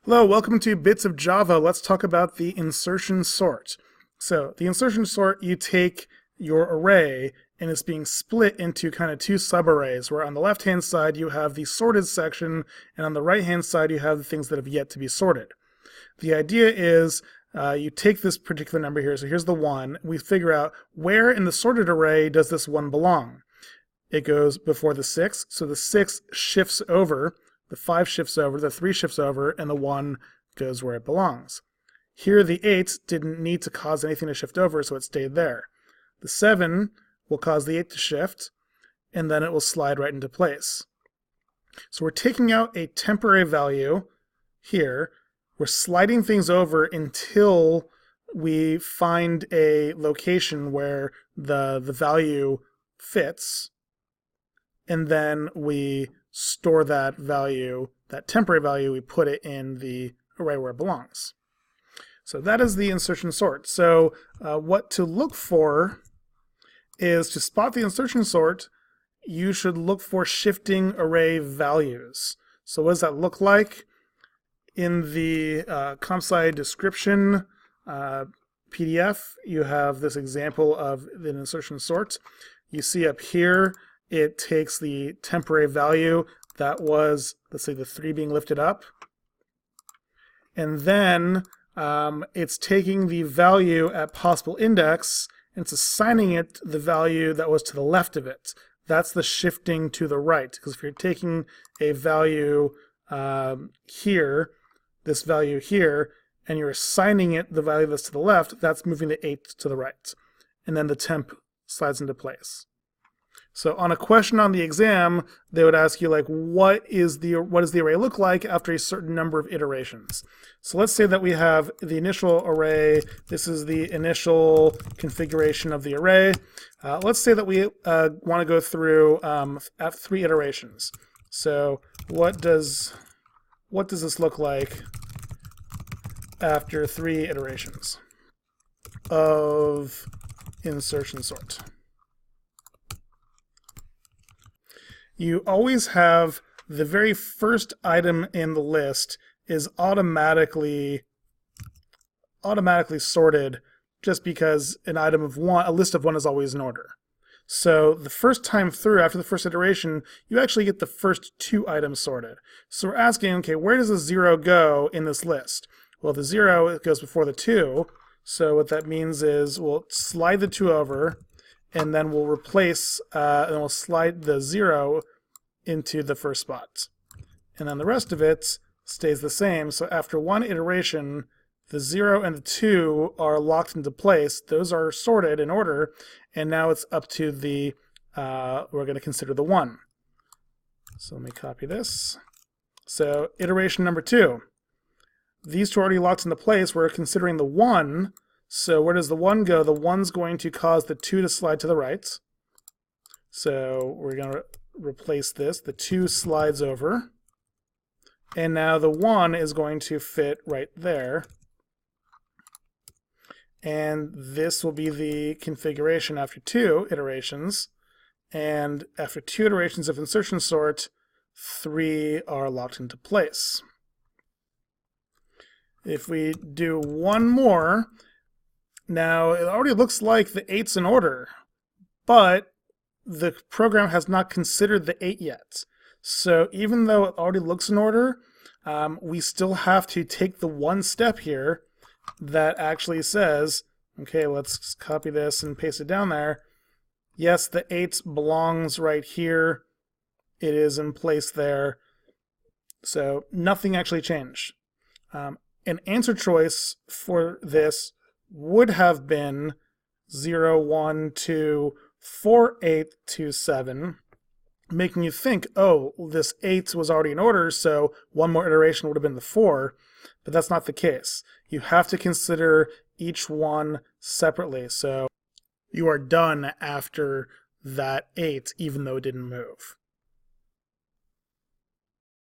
Hello, welcome to Bits of Java. Let's talk about the insertion sort. So the insertion sort, you take your array and it's being split into kind of two subarrays, where on the left-hand side you have the sorted section and on the right-hand side you have the things that have yet to be sorted. The idea is you take this particular number here, so here's the 1, we figure out where in the sorted array does this 1 belong. It goes before the 6, so the 6 shifts over, the 5 shifts over, the 3 shifts over, and the 1 goes where it belongs. Here the 8 didn't need to cause anything to shift over, so it stayed there. The 7 will cause the 8 to shift, and then it will slide right into place. So we're taking out a temporary value here. We're sliding things over until we find a location where the value fits, and then we store that value, that temporary value, we put it in the array where it belongs. So that is the insertion sort. So what to look for is, to spot the insertion sort, you should look for shifting array values. So what does that look like? In the comp sci description PDF, you have this example of the insertion sort. You see up here, it takes the temporary value that was, let's say, the 3 being lifted up, and then it's taking the value at possible index and it's assigning it the value that was to the left of it. That's the shifting to the right, because if you're taking a value here, this value here, and you're assigning it the value that's to the left, that's moving the 8 to the right, and then the temp slides into place. So on a question on the exam, they would ask you, like, what does the array look like after a certain number of iterations? So let's say that we have the initial array. This is the initial configuration of the array. Let's say that we want to go through at 3 iterations. So what does this look like after 3 iterations of insertion sort? You always have the very first item in the list is automatically sorted, just because a list of 1 is always in order. So the first time through, after the first iteration, you actually get the first 2 items sorted. So we're asking, okay, where does the 0 go in this list? Well, the 0, it goes before the 2. So what that means is we'll slide the 2 over, and then we'll replace, and we'll slide the 0 into the first spot. And then the rest of it stays the same. So after 1 iteration, the 0 and the 2 are locked into place. Those are sorted in order, and now it's up to the, we're going to consider the 1. So let me copy this. So iteration number 2. These 2 are already locked into place. We're considering the 1. So where does the 1 go? The 1's going to cause the 2 to slide to the right. So we're going to replace this. The 2 slides over. And now the 1 is going to fit right there. And this will be the configuration after 2 iterations. And after 2 iterations of insertion sort, 3 are locked into place. If we do one more, now it already looks like the 8's in order, but the program has not considered the 8 yet. So even though it already looks in order, we still have to take the one step here that actually says, okay, let's copy this and paste it down there. Yes, the 8 belongs right here. It is in place there. So nothing actually changed. An answer choice for this would have been 0, 1, 2, 4, 8, 2, 7, making you think, oh, this 8 was already in order, so one more iteration would have been the 4, but that's not the case. You have to consider each one separately, so you are done after that 8, even though it didn't move.